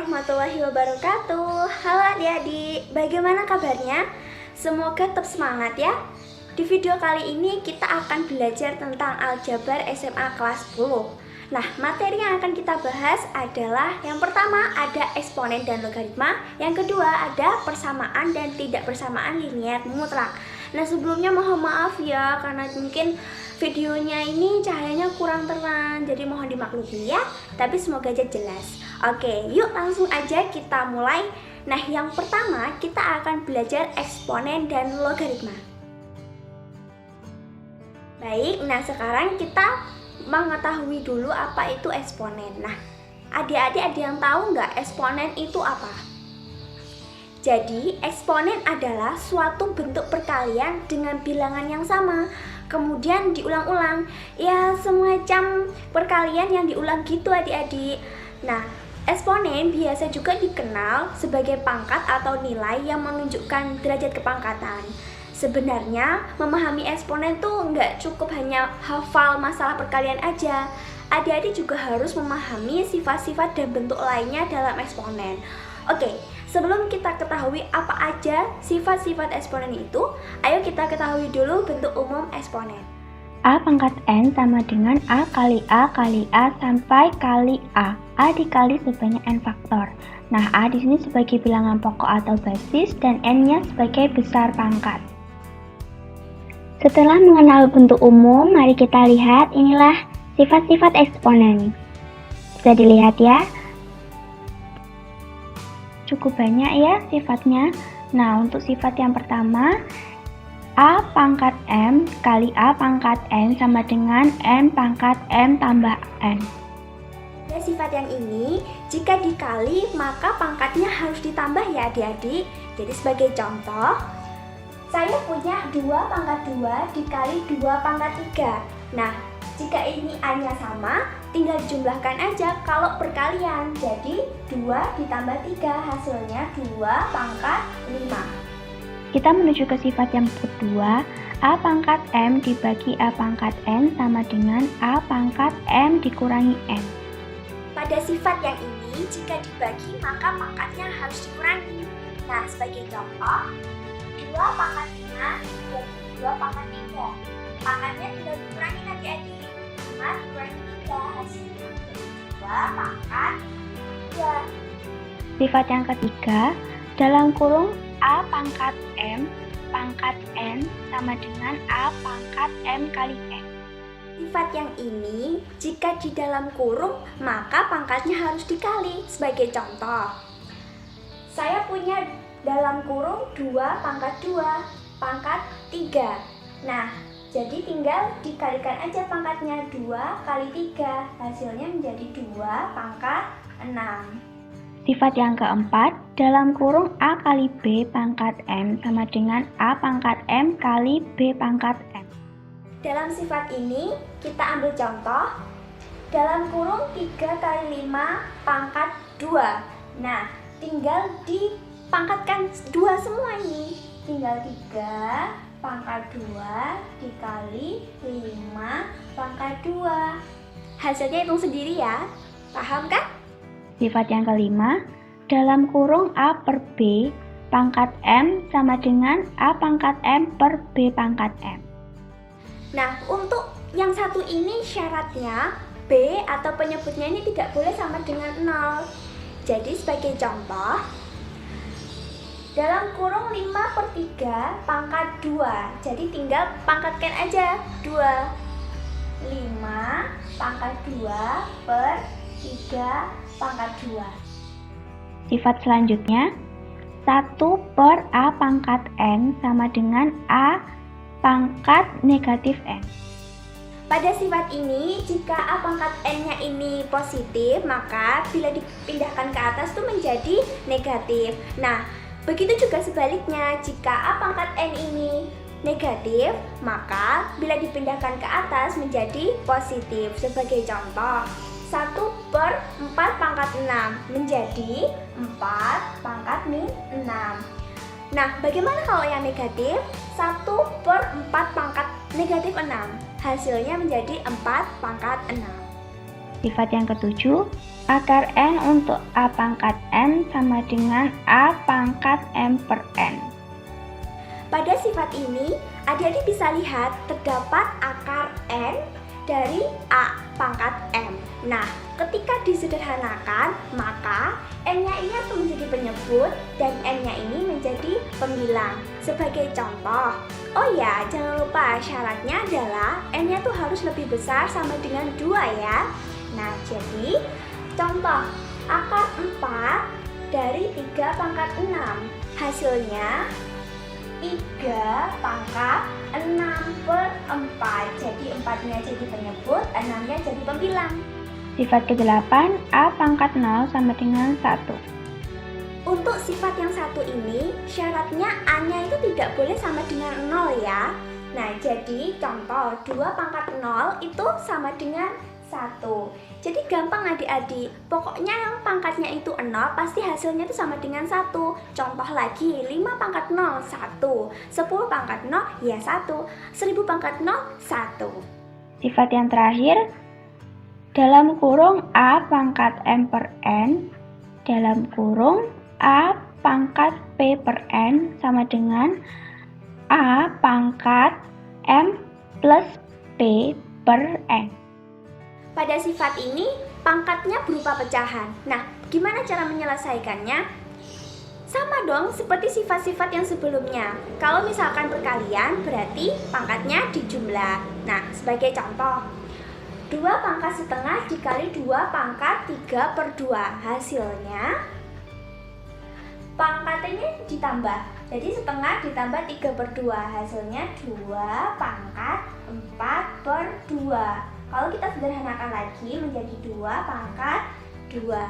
warahmatullahi wabarakatuh. Halo adik-adik, bagaimana kabarnya? Semoga tetap semangat ya. Di video kali ini kita akan belajar tentang aljabar SMA kelas 10. Nah, materi yang akan kita bahas adalah yang pertama ada eksponen dan logaritma, yang kedua ada persamaan dan tidak persamaan linier mutlak. Nah, sebelumnya mohon maaf ya karena mungkin videonya ini cahayanya kurang terang, jadi mohon dimaklumi ya. Tapi semoga aja jelas. Oke, yuk langsung aja kita mulai. Nah, yang pertama kita akan belajar eksponen dan logaritma. Baik, nah sekarang kita mengetahui dulu apa itu eksponen. Nah, adik-adik ada yang tahu nggak eksponen itu apa? Jadi, eksponen adalah suatu bentuk perkalian dengan bilangan yang sama, kemudian diulang-ulang. Ya, semacam perkalian yang diulang gitu adik-adik. Nah, eksponen biasa juga dikenal sebagai pangkat atau nilai yang menunjukkan derajat kepangkatan. Sebenarnya, memahami eksponen tuh nggak cukup hanya hafal masalah perkalian aja. Adik-adik juga harus memahami sifat-sifat dan bentuk lainnya dalam eksponen. Oke, sebelum kita ketahui apa aja sifat-sifat eksponen itu, ayo kita ketahui dulu bentuk umum eksponen. A pangkat N sama dengan A kali A kali A sampai kali A. A dikali sebanyak N faktor. Nah, A di sini sebagai bilangan pokok atau basis dan N-nya sebagai besar pangkat. Setelah mengenal bentuk umum, mari kita lihat inilah sifat-sifat eksponen. Bisa dilihat ya. Cukup banyak ya sifatnya. Nah, untuk sifat yang pertama, A pangkat M kali A pangkat N sama dengan N pangkat M tambah N. Pada sifat yang ini, jika dikali maka pangkatnya harus ditambah ya adik-adik. Jadi sebagai contoh, saya punya 2 pangkat 2 dikali 2 pangkat 3. Nah, jika ini A-nya sama, tinggal dijumlahkan aja kalau perkalian. Jadi 2 ditambah 3 hasilnya 2 pangkat 5. Kita menuju ke sifat yang kedua, A pangkat M dibagi A pangkat N sama dengan A pangkat M dikurangi N. Pada sifat yang ini, jika dibagi maka pangkatnya harus dikurangi. Nah, sebagai contoh, 2 pangkat 5 dibagi 2 pangkat 3. Pangkatnya tinggal dikurangi adik-adik. 5 dikurangi 3 hasilnya 2 pangkat 2. Sifat yang ketiga, dalam kurung A pangkat M pangkat N sama dengan A pangkat M kali N. Sifat yang ini, jika di dalam kurung, maka pangkatnya harus dikali. Sebagai contoh, saya punya dalam kurung 2 pangkat 2 pangkat 3. Nah, jadi tinggal dikalikan aja pangkatnya 2 kali 3. Hasilnya menjadi 2 pangkat 6. Sifat yang keempat, dalam kurung A kali B pangkat M sama dengan A pangkat M kali B pangkat M. Dalam sifat ini, kita ambil contoh. Dalam kurung 3 kali 5 pangkat 2. Nah, tinggal dipangkatkan 2 semua ini. Tinggal 3 pangkat 2 dikali 5 pangkat 2. Hasilnya hitung sendiri ya. Paham kan? Sifat yang kelima, dalam kurung A per B pangkat M sama dengan A pangkat M per B pangkat M. Nah, untuk yang satu ini syaratnya B atau penyebutnya ini tidak boleh sama dengan 0. Jadi sebagai contoh, dalam kurung 5 per 3 pangkat 2. Jadi tinggal pangkatkan aja 2. 5 pangkat 2 per 3 pangkat 2. Sifat selanjutnya, 1 per A pangkat N sama dengan A pangkat negatif N. Pada sifat ini, jika A pangkat N-nya ini positif, maka bila dipindahkan ke atas itu menjadi negatif. Nah, begitu juga sebaliknya, jika A pangkat N ini negatif, maka bila dipindahkan ke atas menjadi positif. Sebagai contoh, 1 per 4 pangkat 6 menjadi 4 pangkat min 6. Nah, bagaimana kalau yang negatif? 1 per 4 pangkat negatif 6. Hasilnya menjadi 4 pangkat 6. Sifat yang ketujuh, akar N untuk A pangkat N sama dengan A pangkat M per N. Pada sifat ini, adik-adik bisa lihat terdapat akar N dari A pangkat M. Nah, ketika disederhanakan, maka N-nya ini akan menjadi penyebut dan N-nya ini menjadi pembilang. Sebagai contoh, oh ya, jangan lupa syaratnya adalah N-nya tuh harus lebih besar sama dengan 2 ya. Nah, jadi contoh akar 4 dari 3 pangkat 6. Hasilnya 3 pangkat 6 per 4. Jadi 4-nya jadi penyebut, 6-nya jadi pembilang. Sifat ke-8, A pangkat 0 sama dengan 1. Untuk sifat yang satu ini, syaratnya A-nya itu tidak boleh sama dengan 0 ya. Nah, jadi contoh 2 pangkat 0 itu sama dengan 1. Jadi gampang adik-adik, pokoknya yang pangkatnya itu 0 pasti hasilnya itu sama dengan 1. Contoh lagi, 5 pangkat 0, 1. 10 pangkat 0, ya 1. 1000 pangkat 0, 1. Sifat yang terakhir, dalam kurung A pangkat M per N, dalam kurung A pangkat P per N sama dengan A pangkat M plus P per N. Pada sifat ini, pangkatnya berupa pecahan. Nah, gimana cara menyelesaikannya? Sama dong seperti sifat-sifat yang sebelumnya. Kalau misalkan perkalian, berarti pangkatnya dijumlah. Nah, sebagai contoh, 2 pangkat setengah dikali 2 pangkat 3 per 2. Hasilnya, pangkatnya ditambah. Jadi setengah ditambah 3 per 2. Hasilnya 2 pangkat 4 per 2. Kalau kita sederhanakan lagi menjadi 2 pangkat 2.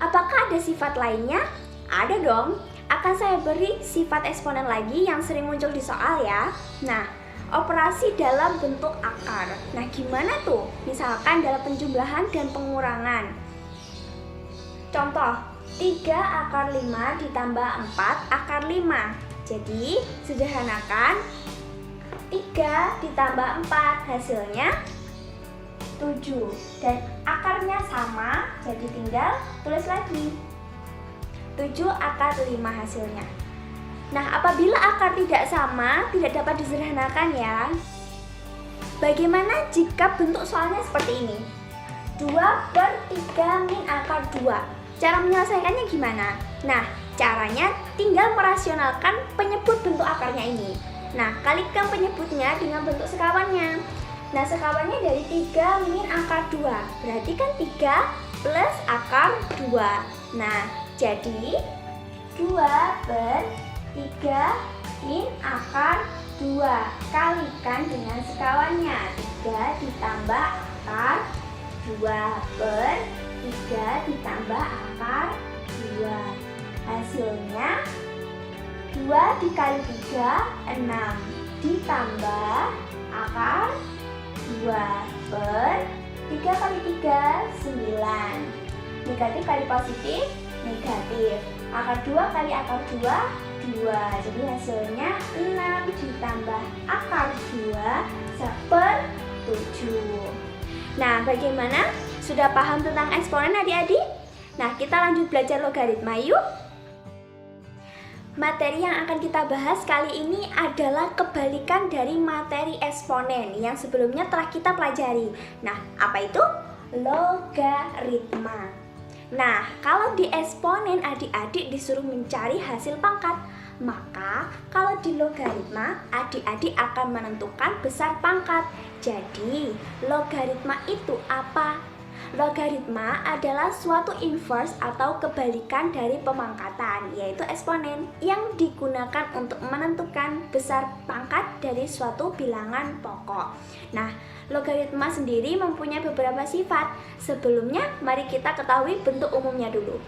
Apakah ada sifat lainnya? Ada dong. Akan saya beri sifat eksponen lagi yang sering muncul di soal ya. Nah, operasi dalam bentuk akar. Nah, gimana tuh? Misalkan dalam penjumlahan dan pengurangan. Contoh, 3 akar 5 ditambah 4 akar 5. Jadi, sederhanakan 3 ditambah 4 hasilnya 7. Dan akarnya sama, jadi tinggal tulis lagi 7 akar 5 hasilnya. Nah, apabila akar tidak sama, tidak dapat disederhanakan ya. Bagaimana jika bentuk soalnya seperti ini? 2 per 3 min akar 2. Cara menyelesaikannya gimana? Nah, caranya tinggal merasionalkan penyebut bentuk akarnya ini. Nah, kalikan penyebutnya dengan bentuk sekawannya. Nah, sekawannya dari 3 min akar 2. Berarti kan 3 plus akar 2. Nah, jadi 2 per 3 min akar 2. Kalikan dengan sekawannya. 3 ditambah akar 2 per 3 ditambah akar 2. Hasilnya 2 dikali 3, 6. Ditambah akar 2 per 3 kali 3, 9. Negatif kali positif, negatif. Akar 2 kali akar 2, 2. Jadi hasilnya 6 ditambah akar 2 per 7. Nah, bagaimana? Sudah paham tentang eksponen adik-adik? Nah, kita lanjut belajar logaritma yuk. Materi yang akan kita bahas kali ini adalah kebalikan dari materi eksponen yang sebelumnya telah kita pelajari. Nah, apa itu? Logaritma. Nah, kalau di eksponen adik-adik disuruh mencari hasil pangkat, maka kalau di logaritma adik-adik akan menentukan besar pangkat. Jadi, logaritma itu apa? Logaritma adalah suatu inverse atau kebalikan dari pemangkatan, yaitu eksponen, yang digunakan untuk menentukan besar pangkat dari suatu bilangan pokok. Nah, logaritma sendiri mempunyai beberapa sifat. Sebelumnya, mari kita ketahui bentuk umumnya dulu.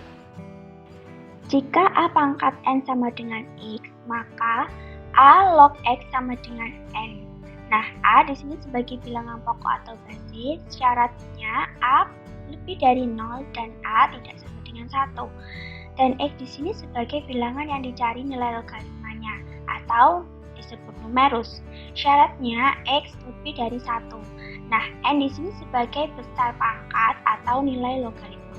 Jika A pangkat N sama dengan X, maka A log X sama dengan N. Nah, A di sini sebagai bilangan pokok atau basis, syaratnya A lebih dari 0 dan A tidak sama dengan 1. Dan X di sini sebagai bilangan yang dicari nilai logaritmanya atau disebut numerus. Syaratnya X lebih dari 1. Nah, N di sini sebagai besar pangkat atau nilai logaritma.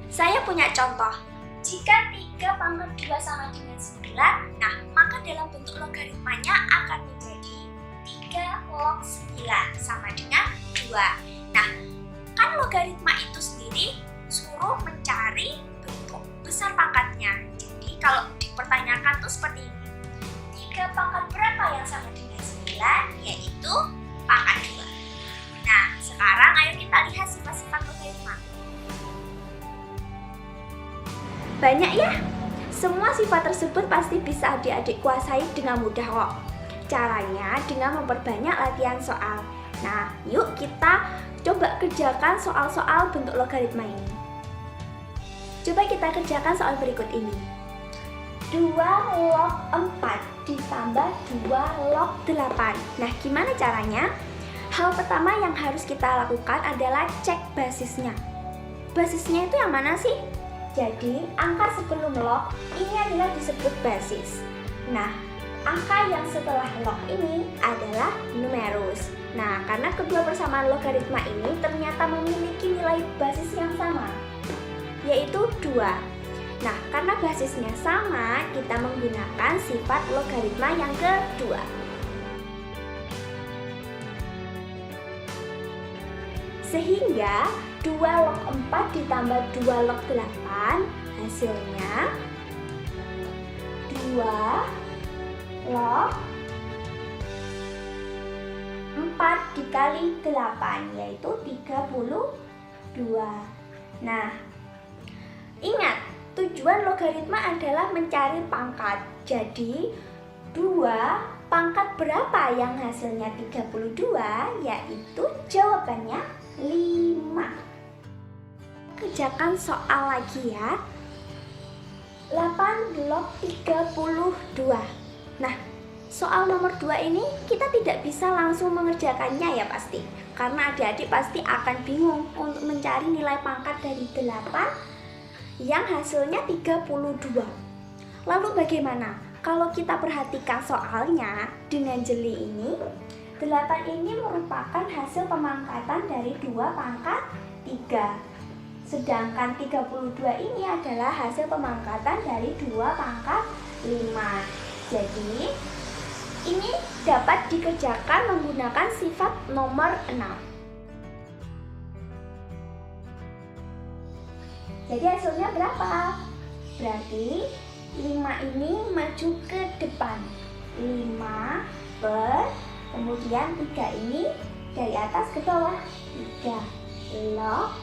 Saya punya contoh. Jika 3 pangkat 2 sama dengan 9, nah maka dalam bentuk logaritmanya akan menjadi 3 log 9 sama dengan 2. Nah, kan logaritma itu sendiri suruh mencari bentuk besar pangkatnya. Jadi kalau dipertanyakan tuh seperti ini. 3 pangkat berapa yang sama dengan 9? Yaitu pangkat 2. Nah, sekarang ayo kita lihat sifat-sifat logaritma. Banyak ya? Semua sifat tersebut pasti bisa adik-adik kuasai dengan mudah kok. Caranya dengan memperbanyak latihan soal. Nah, yuk kita coba kerjakan soal-soal bentuk logaritma ini. Coba kita kerjakan soal berikut ini. 2 log 4 ditambah 2 log 8. Nah, gimana caranya? Hal pertama yang harus kita lakukan adalah cek basisnya. Basisnya itu yang mana sih? Jadi, angka sebelum log ini adalah disebut basis. Nah, angka yang setelah log ini adalah numerus. Nah, karena kedua persamaan logaritma ini ternyata memiliki nilai basis yang sama, yaitu 2. Nah, karena basisnya sama, kita menggunakan sifat logaritma yang kedua. Sehingga 2 log 4 ditambah 2 log 8 hasilnya 2 log 4 dikali 8 yaitu 32. Nah, ingat tujuan logaritma adalah mencari pangkat. Jadi 2 pangkat berapa yang hasilnya 32? Yaitu jawabannya 5. Kerjakan soal lagi ya. 8 log 32. Nah, soal nomor 2 ini kita tidak bisa langsung mengerjakannya ya pasti. Karena adik-adik pasti akan bingung untuk mencari nilai pangkat dari 8 yang hasilnya 32. Lalu bagaimana? Kalau kita perhatikan soalnya dengan jeli ini, 8 ini merupakan hasil pemangkatan dari 2 pangkat 3. Sedangkan 32 ini adalah hasil pemangkatan dari 2 pangkat 5. Jadi, ini dapat dikerjakan menggunakan sifat nomor 6. Jadi hasilnya berapa? Berarti 5 ini maju ke depan. 5 per, kemudian 3 ini dari atas ke bawah. 3 log.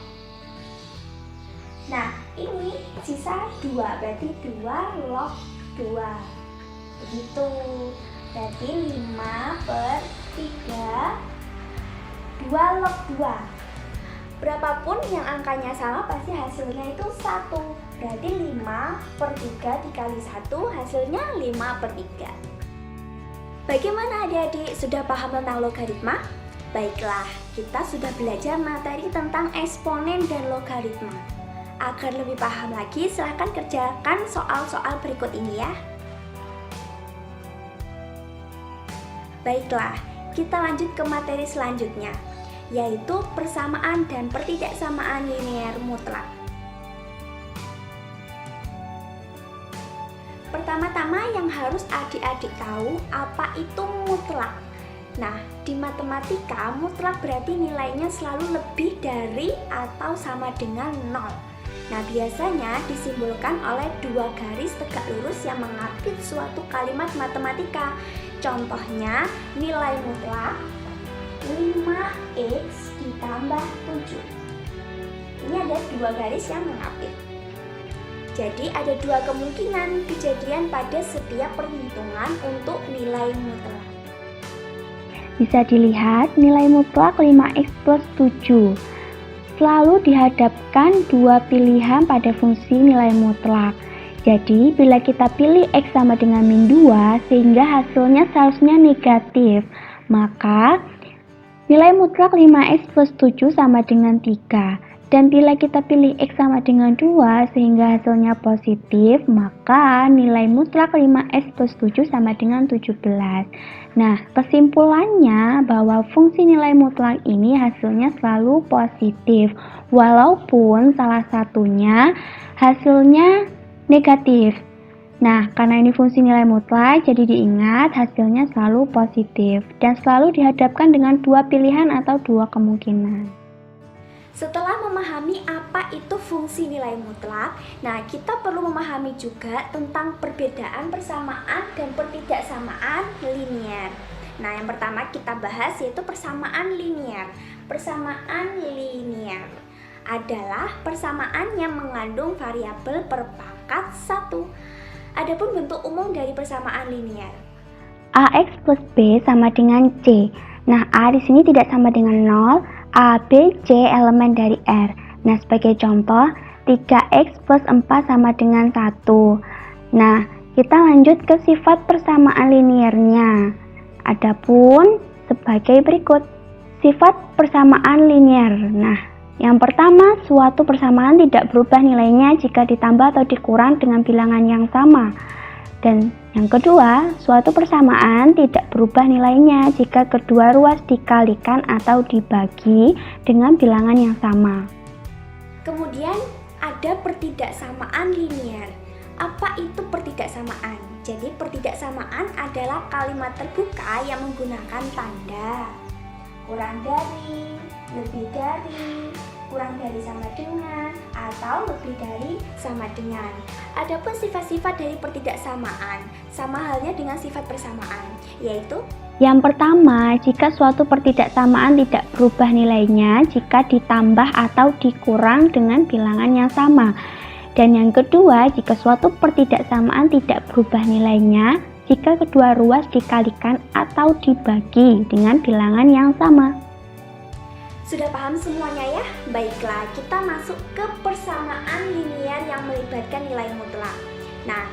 Nah, ini sisa 2, berarti 2 log 2. Begitu. Berarti 5 per 3, 2 log 2. Berapapun yang angkanya sama pasti hasilnya itu 1. Berarti 5 per 3 dikali 1 hasilnya 5 per 3. Bagaimana adik-adik? Sudah paham tentang logaritma? Baiklah, kita sudah belajar materi tentang eksponen dan logaritma. Agar lebih paham lagi, silahkan kerjakan soal-soal berikut ini ya. Baiklah, kita lanjut ke materi selanjutnya, yaitu persamaan dan pertidaksamaan linear mutlak. Pertama-tama yang harus adik-adik tahu apa itu mutlak. Nah, di matematika mutlak berarti nilainya selalu lebih dari atau sama dengan 0. Nah, biasanya disimbolkan oleh 2 garis tegak lurus yang mengapit suatu kalimat matematika. Contohnya, nilai mutlak 5x ditambah 7. Ini ada 2 garis yang mengapit. Jadi, ada 2 kemungkinan kejadian pada setiap perhitungan untuk nilai mutlak. Bisa dilihat nilai mutlak 5x plus 7. Selalu dihadapkan 2 pilihan pada fungsi nilai mutlak. Jadi, bila kita pilih X sama dengan min 2, sehingga hasilnya seharusnya negatif, maka nilai mutlak 5X plus 7 sama dengan 3. Dan bila kita pilih X sama dengan 2 sehingga hasilnya positif, maka nilai mutlak 5X plus 7 sama dengan 17. Nah, kesimpulannya bahwa fungsi nilai mutlak ini hasilnya selalu positif, walaupun salah satunya hasilnya negatif. Nah, karena ini fungsi nilai mutlak, jadi diingat hasilnya selalu positif dan selalu dihadapkan dengan dua pilihan atau dua kemungkinan. Setelah memahami apa itu fungsi nilai mutlak, nah kita perlu memahami juga tentang perbedaan persamaan dan pertidaksamaan linier. Nah, yang pertama kita bahas yaitu persamaan linier. Persamaan linier adalah persamaan yang mengandung variabel perpangkat 1. Adapun bentuk umum dari persamaan linier, AX plus B sama dengan C. Nah, A di sini tidak sama dengan 0, A, B, C elemen dari R. Nah, sebagai contoh, 3X plus 4 sama dengan 1. Nah, kita lanjut ke sifat persamaan liniernya. Adapun sebagai berikut, sifat persamaan linier. Nah, yang pertama, suatu persamaan tidak berubah nilainya jika ditambah atau dikurang dengan bilangan yang sama. Dan yang kedua, suatu persamaan tidak berubah nilainya jika kedua ruas dikalikan atau dibagi dengan bilangan yang sama. kemudian ada pertidaksamaan linier. Apa itu pertidaksamaan? Jadi pertidaksamaan adalah kalimat terbuka yang menggunakan tanda kurang dari, lebih dari, kurang dari sama dengan, atau lebih dari sama dengan. Adapun sifat-sifat dari pertidaksamaan sama halnya dengan sifat persamaan, yaitu Yang pertama, jika suatu pertidaksamaan tidak berubah nilainya jika ditambah atau dikurang dengan bilangan yang sama. Dan yang kedua, jika suatu pertidaksamaan tidak berubah nilainya jika kedua ruas dikalikan atau dibagi dengan bilangan yang sama. sudah paham semuanya ya? Baiklah, kita masuk ke persamaan linier yang melibatkan nilai mutlak. Nah,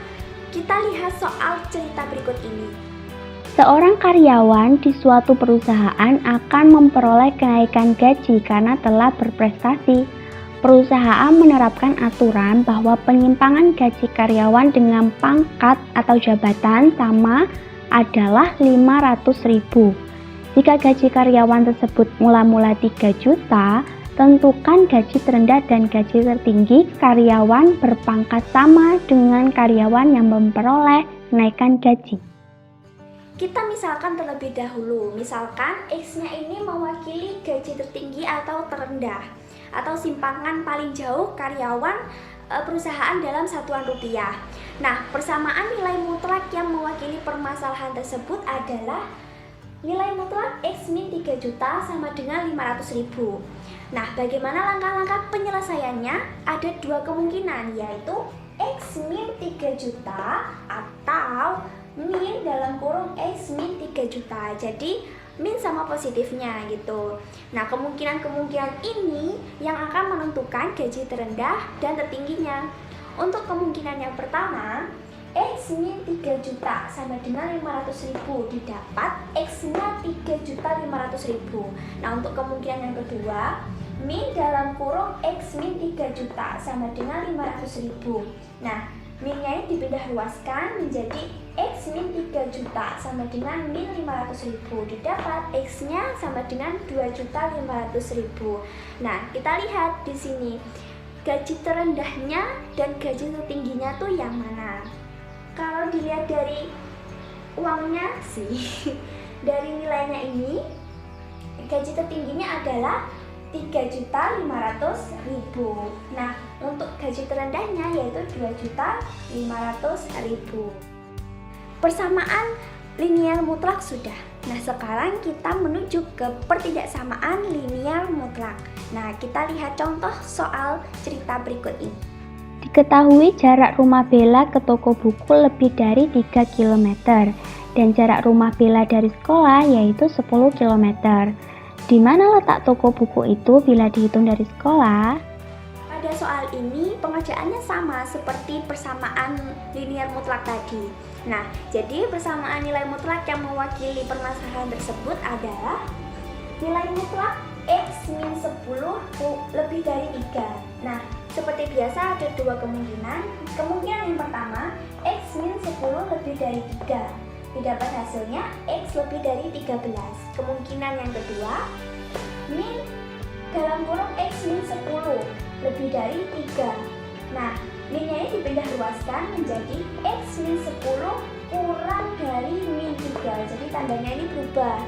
kita lihat soal cerita berikut ini. Seorang karyawan di suatu perusahaan akan memperoleh kenaikan gaji karena telah berprestasi. Perusahaan menerapkan aturan bahwa penyimpangan gaji karyawan dengan pangkat atau jabatan sama adalah 500.000. Jika gaji karyawan tersebut mula-mula 3 juta, tentukan gaji terendah dan gaji tertinggi karyawan berpangkat sama dengan karyawan yang memperoleh kenaikan gaji. Kita misalkan terlebih dahulu, misalkan X-nya ini mewakili gaji tertinggi atau terendah, atau simpangan paling jauh karyawan perusahaan dalam satuan rupiah. Nah, persamaan nilai mutlak yang mewakili permasalahan tersebut adalah nilai mutlak X min 3 juta sama dengan 500.000. Nah, bagaimana langkah-langkah penyelesaiannya? Ada dua kemungkinan, yaitu X min 3 juta atau min dalam kurung X min 3 juta. Jadi min sama positifnya gitu. Nah, kemungkinan-kemungkinan ini yang akan menentukan gaji terendah dan tertingginya. Untuk kemungkinan yang pertama, X min 3 juta sama dengan 500.000 didapat X-nya 3.500.000. Nah, untuk kemungkinan yang kedua, min dalam kurung X min 3 juta sama dengan 500.000. Nah, min-nya ini dipindah luaskan menjadi X min 3 juta sama dengan min 500.000, didapat X-nya sama dengan 2.500.000. Nah, kita lihat di sini gaji terendahnya dan gaji tertingginya tuh yang mana? Kalau dilihat dari uangnya sih, dari nilainya ini, gaji tertingginya adalah 3.500.000. Nah, untuk gaji terendahnya yaitu 2.500.000. Persamaan linier mutlak sudah. Nah, sekarang kita menuju ke pertidaksamaan linier mutlak. Nah, kita lihat contoh soal cerita berikut ini. Diketahui jarak rumah Bella ke toko buku lebih dari 3 km dan jarak rumah Bella dari sekolah yaitu 10 km. Di mana letak toko buku itu bila dihitung dari sekolah? Pada soal ini pengerjaannya sama seperti persamaan linier mutlak tadi. Nah, jadi persamaan nilai mutlak yang mewakili permasalahan tersebut adalah nilai mutlak X min 10 lebih dari 3. Nah, seperti biasa ada dua kemungkinan. Kemungkinan yang pertama, X min 10 lebih dari 3. Didapat hasilnya X lebih dari 13. Kemungkinan yang kedua, min dalam kurung X min 10 lebih dari 3. Nah, minnya ini dipindah luaskan menjadi X min 10 kurang dari min 3. Jadi tandanya ini berubah.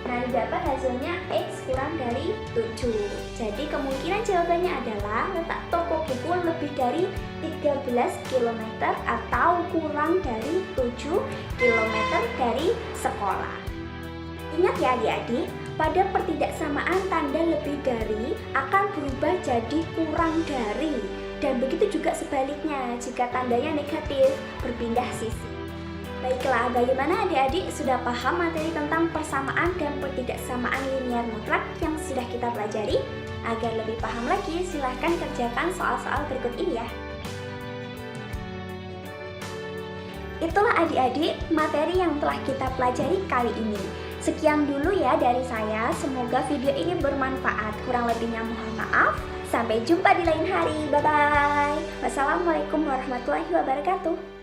Nah, didapat hasilnya X kurang dari 7. Jadi kemungkinan jawabannya adalah letak toko buku lebih dari 13 km atau kurang dari 7 km dari sekolah. Ingat ya adik-adik, pada pertidaksamaan tanda lebih dari akan berubah jadi kurang dari. Dan begitu juga sebaliknya jika tandanya negatif berpindah sisi. Baiklah, bagaimana adik-adik sudah paham materi tentang persamaan dan pertidaksamaan linier mutlak yang sudah kita pelajari? Agar lebih paham lagi, silahkan kerjakan soal-soal berikut ini ya. Itulah adik-adik materi yang telah kita pelajari kali ini. Sekian dulu ya dari saya, semoga video ini bermanfaat. Kurang lebihnya mohon maaf. Sampai jumpa di lain hari. Bye-bye. Wassalamualaikum warahmatullahi wabarakatuh.